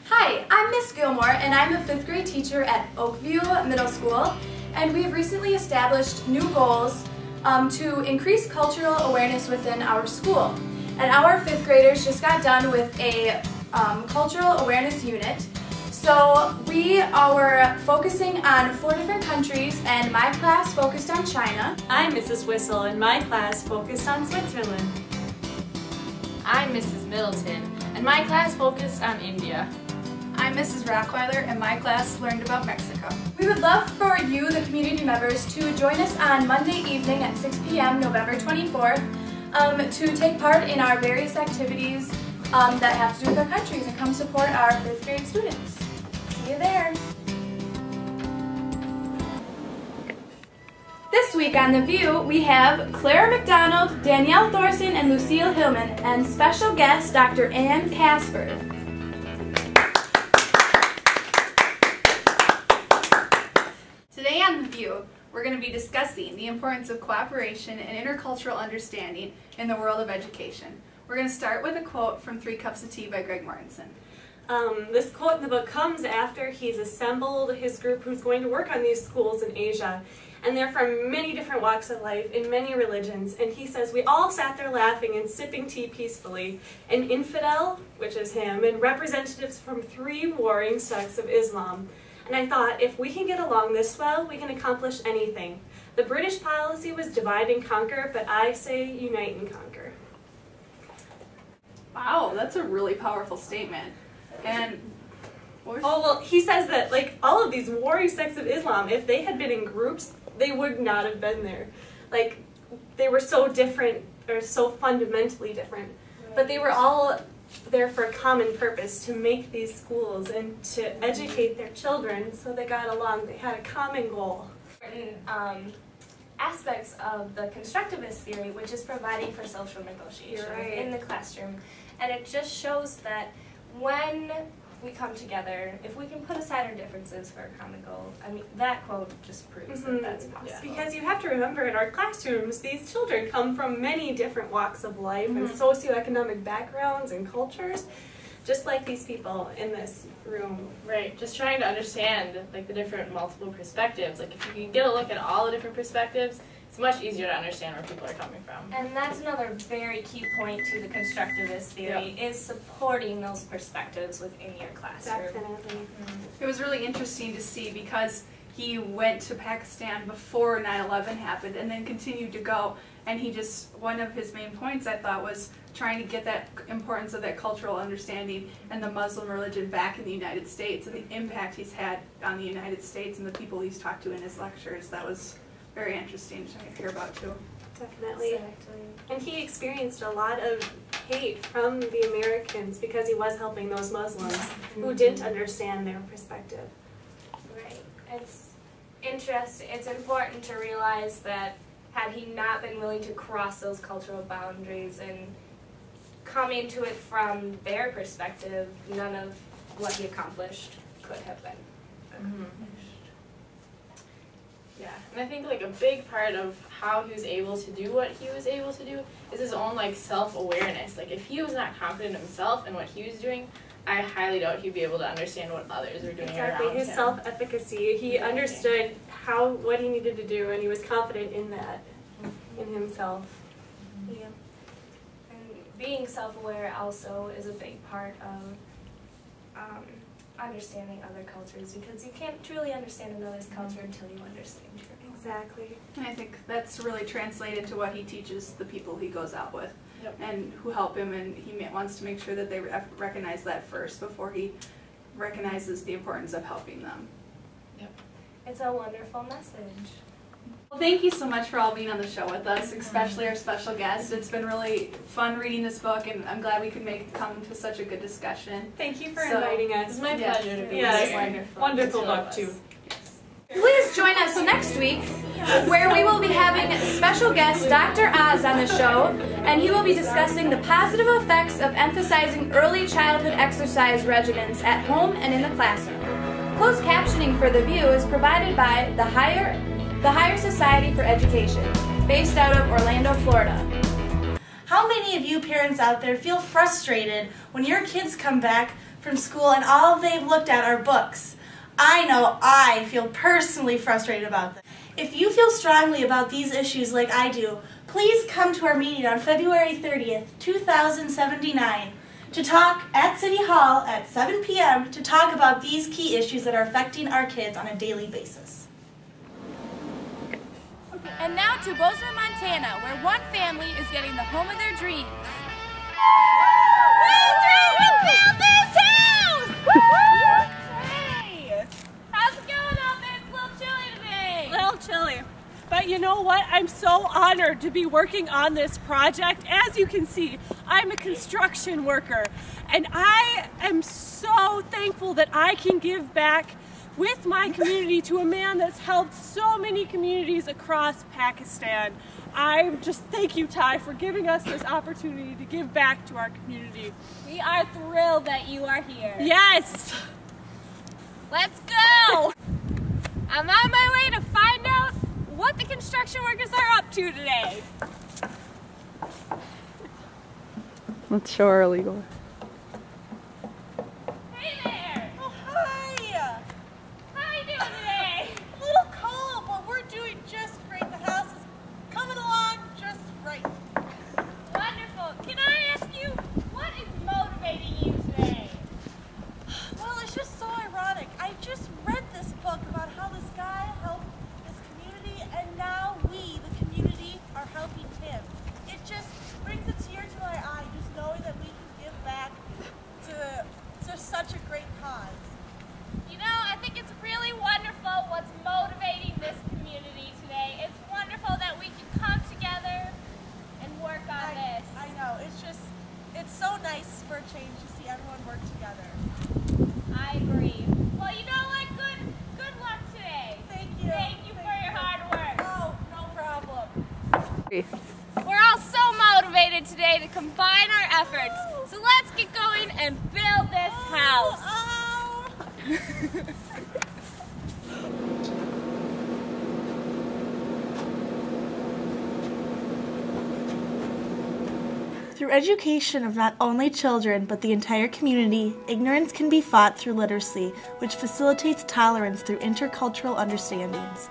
Hi, I'm Miss Gilmore and I'm a 5th grade teacher at Oakview Middle School, and we have recently established new goals to increase cultural awareness within our school. And our 5th graders just got done with a cultural awareness unit. So we are focusing on 4 different countries, and my class focused on China. I'm Mrs. Whistle and my class focused on Switzerland. I'm Mrs. Middleton and my class focused on India. I'm Mrs. Rockweiler and my class learned about Mexico. We would love for you, the community members, to join us on Monday evening at 6 p.m. November 24th to take part in our various activities that have to do with our countries and come support our 5th grade students. See you there! This week on The View, we have Clara McDonald, Danielle Thorson, and Lucille Hillman, and special guest Dr. Ann Casper. Today on The View, we're going to be discussing the importance of cooperation and intercultural understanding in the world of education. We're going to start with a quote from 3 Cups of Tea by Greg Mortensen. This quote in the book comes after he's assembled his group who's going to work on these schools in Asia. And they're from many different walks of life, in many religions. And he says, we all sat there laughing and sipping tea peacefully. An infidel, which is him, and representatives from 3 warring sects of Islam. And I thought, if we can get along this well, we can accomplish anything. The British policy was divide and conquer, but I say unite and conquer. Wow, that's a really powerful statement. And oh, well, he says that, like, all of these warring sects of Islam, if they had been in groups, they would not have been there. Like, they were so different, or so fundamentally different. But they were all there for a common purpose, to make these schools and to educate their children so they got along. They had a common goal. Certain aspects of the constructivist theory, which is providing for social negotiation in the classroom. And it just shows that when we come together, if we can put aside our differences for a common goal, I mean, that quote just proves that that's possible. Yeah. Because you have to remember, in our classrooms, these children come from many different walks of life and socioeconomic backgrounds and cultures, just like these people in this room. Right, just trying to understand like the different multiple perspectives. Like if you can get a look at all the different perspectives, it's much easier to understand where people are coming from. And that's another very key point to the constructivist theory, is supporting those perspectives within your classroom. Definitely. it was really interesting to see, because he went to Pakistan before 9/11 happened and then continued to go. And he just, one of his main points I thought was trying to get that importance of that cultural understanding and the Muslim religion back in the United States, and the impact he's had on the United States and the people he's talked to in his lectures. That was very interesting to hear about too. Definitely. Exactly. And he experienced a lot of hate from the Americans because he was helping those Muslims who didn't understand their perspective. Right. It's interesting. It's important to realize that had he not been willing to cross those cultural boundaries and come into it from their perspective, none of what he accomplished could have been accomplished. Yeah, and I think like a big part of how he was able to do what he was able to do is his own like self-awareness. Like if he was not confident in himself and what he was doing, I highly doubt he'd be able to understand what others are doing around him. His self-efficacy. He understood what he needed to do, and he was confident in that, in himself. Yeah. And being self-aware also is a big part of understanding other cultures, because you can't truly understand another's culture until you understand your own. Exactly. And I think that's really translated to what he teaches the people he goes out with. Yep. And who help him, and he wants to make sure that they recognize that first before he recognizes the importance of helping them. Yep. It's a wonderful message. Well, thank you so much for all being on the show with us, especially our special guest. It's been really fun reading this book, and I'm glad we could come to such a good discussion. Thank you for inviting us. It's my pleasure to be Yes. here. Wonderful book too. Please join us next week, where we will be having special guest Dr. Oz on the show, and he will be discussing the positive effects of emphasizing early childhood exercise regimens at home and in the classroom. Closed captioning for The View is provided by the Higher Society for Education, based out of Orlando, Florida. Hi. How many of you parents out there feel frustrated when your kids come back from school and all they've looked at are books? I know I feel personally frustrated about this. If you feel strongly about these issues like I do, please come to our meeting on February 30th, 2079 to talk at City Hall at 7 p.m. to talk about these key issues that are affecting our kids on a daily basis. And now to Bozeman, Montana, where one family is getting the home of their dreams. We built this house! Hey! How's it going out there? It's a little chilly today. A little chilly. But you know what? I'm so honored to be working on this project. As you can see, I'm a construction worker, and I am so thankful that I can give back with my community to a man that's helped so many communities across Pakistan. I just thank you, Ty, for giving us this opportunity to give back to our community. We are thrilled that you are here. Yes! Let's go! I'm on my way to find out what the construction workers are up to today. Let's show our illegal. Hey there! Oh, hi! How are you doing today? A little cold, but we're doing just great. The house is coming along just right. Wonderful. Can I ask you, what is motivating you today? Well, it's just so ironic. I just read this book about how this guy helped this community, and now we, the community, are helping him. It just brings a tear to my eye just knowing that we can give back to such a great cause. You know, I think it's really wonderful what's motivating this community today. It's wonderful that we can come together and work on this. I know. It's so nice for a change to see everyone work together. I agree. Well, you know what? Good luck today. Thank you. Thank you for your hard work. Oh, no problem. We're all so motivated today to combine our efforts. So let's get going and build this house. Through education of not only children, but the entire community, ignorance can be fought through literacy, which facilitates tolerance through intercultural understandings.